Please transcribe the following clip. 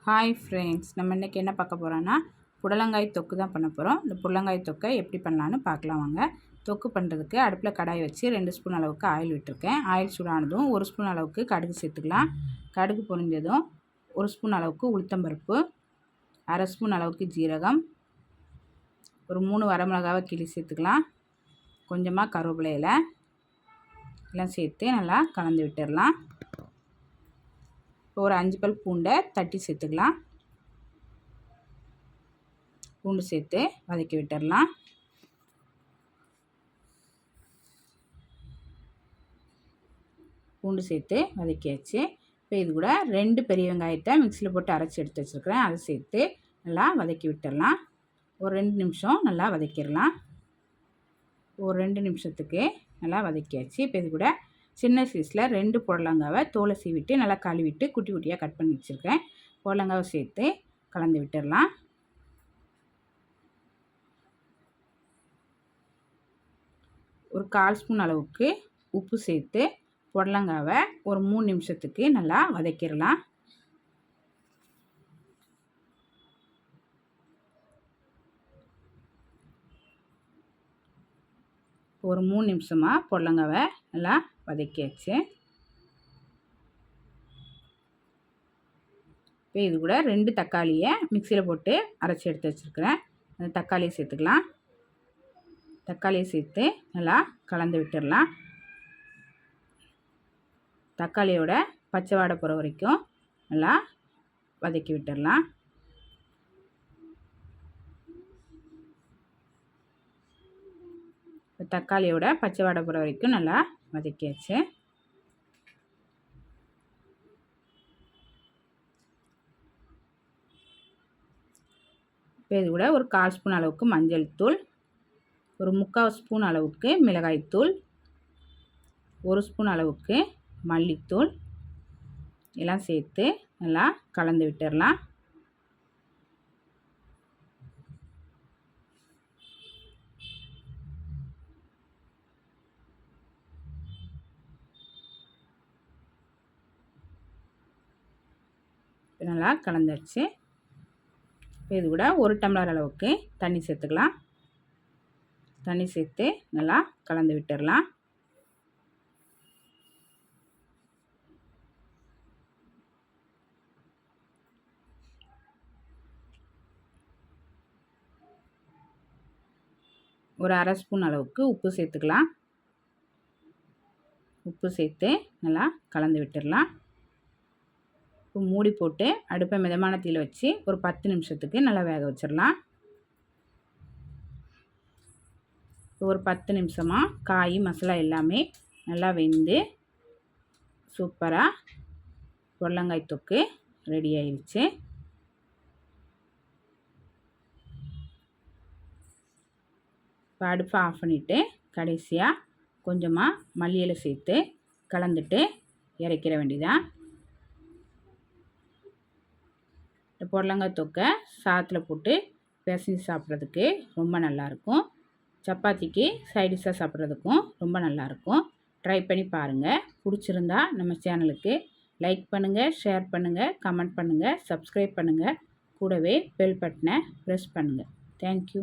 Hi friends, நம்ம இன்றைக்கி என்ன பார்க்க போகிறோன்னா புடலங்காய் தொக்கு தான் பண்ண போகிறோம். இந்த புடலங்காய் தொக்கை எப்படி பண்ணலான்னு பார்க்கலாம் வாங்க. தொக்கு பண்ணுறதுக்கு அடுப்பில் கடாய் வச்சு 2 ஸ்பூன் அளவுக்கு ஆயில் விட்டுருக்கேன். ஆயில் சூடானதும் 1 ஸ்பூன் அளவுக்கு கடுகு சேர்த்துக்கலாம். கடுகு பொரிஞ்சதும் 1 ஸ்பூன் அளவுக்கு உளுத்தம்பருப்பு, 1/2 ஸ்பூன் அளவுக்கு ஜீரகம், ஒரு 3 வரமிளகாவை கிள்ளி சேர்த்துக்கலாம். கொஞ்சமாக கருவேப்பிலை இலை எல்லாம் சேர்த்து நல்லா கலந்து விட்டுடலாம். ஒரு 5 பல் பூண்டை தட்டி சேர்த்துக்கலாம். பூண்டு சேர்த்து வதக்கி விட்டுடலாம். பூண்டு சேர்த்து வதக்கியாச்சு. இப்போ இது கூட 2 பெரிய வெங்காயத்தை மிக்சியில் போட்டு அரைச்சி எடுத்து வச்சுருக்கிறேன். அதை சேர்த்து நல்லா வதக்கி விட்டுடலாம். ஒரு 2 நிமிஷம் நல்லா வதக்கிடலாம். ஒரு 2 நிமிஷத்துக்கு நல்லா வதக்கியாச்சு. இப்போ இது கூட சின்ன சைஸில் 2 புடலங்காவை தோலை சீவிட்டு நல்லா கழுவிட்டு குட்டி குட்டியாக கட் பண்ணி வச்சுருக்கேன். புடலங்காவை சேர்த்து கலந்து விட்டுடலாம். ஒரு 1/4 ஸ்பூன் அளவுக்கு உப்பு சேர்த்து புடலங்காவை ஒரு 3 நிமிஷத்துக்கு நல்லா வதக்கிடலாம். ஒரு 3 நிமிஷமாக புடலங்காவை நல்லா வதக்கியாச்சு. இப்போ இது கூட 2 தக்காளியை மிக்சியில் போட்டு அரைச்சி எடுத்து வச்சுருக்கிறேன். அந்த தக்காளியை சேர்த்துக்கலாம். தக்காளியை சேர்த்து நல்லா கலந்து விட்டுடலாம். தக்காளியோட பச்சை வாடை போகிற வரைக்கும் நல்லா வதக்கி விட்டுடலாம். தக்காளியோட பச்சை வாடை போகிற வரைக்கும் நல்லா வதக்கியாச்சு. இப்போ இது கூட ஒரு 1/4 ஸ்பூன் அளவுக்கு மஞ்சள் தூள், ஒரு 3/4 ஸ்பூன் அளவுக்கு மிளகாய்த்தூள், 1 ஸ்பூன் அளவுக்கு மல்லித்தூள் எல்லாம் சேர்த்து நல்லா கலந்து விட்டுடலாம். நல்லா கலந்துருச்சு. இப்போ இது கூட 1 டம்ளர் அளவுக்கு தண்ணி சேர்த்துக்கலாம். தண்ணி சேர்த்து நல்லா கலந்து விட்டுடலாம். ஒரு 1/2 ஸ்பூன் அளவுக்கு உப்பு சேர்த்துக்கலாம். உப்பு சேர்த்து நல்லா கலந்து விட்டுடலாம். மூடி போட்டு அடுப்பை மிதமான தீயில் வச்சு ஒரு 10 நிமிஷத்துக்கு நல்லா வேக வச்சிடலாம். ஒரு 10 நிமிஷமாக காய் மசாலா எல்லாமே நல்லா வெந்து சூப்பராக புடலங்காய் தொக்கு ரெடி ஆயிடுச்சு. இப்போ அடுப்பை ஆஃப் பண்ணிவிட்டு கடைசியாக கொஞ்சமாக மல்லி இலை சேர்த்து கலந்துட்டு இறக்கிற வேண்டியதான். இந்த புடலங்காய் தொக்கை சாதத்தில் போட்டு பிசைஞ்சு சாப்பிட்றதுக்கு ரொம்ப நல்லாயிருக்கும். சப்பாத்திக்கு சைடிஷாக சாப்பிட்றதுக்கும் ரொம்ப நல்லாயிருக்கும். ட்ரை பண்ணி பாருங்கள். பிடிச்சிருந்தா நம்ம சேனலுக்கு லைக் பண்ணுங்கள், ஷேர் பண்ணுங்கள், கமெண்ட் பண்ணுங்கள், சப்ஸ்கிரைப் பண்ணுங்கள். கூடவே பெல் பட்டனை ப்ரெஸ் பண்ணுங்கள். தேங்க்யூ.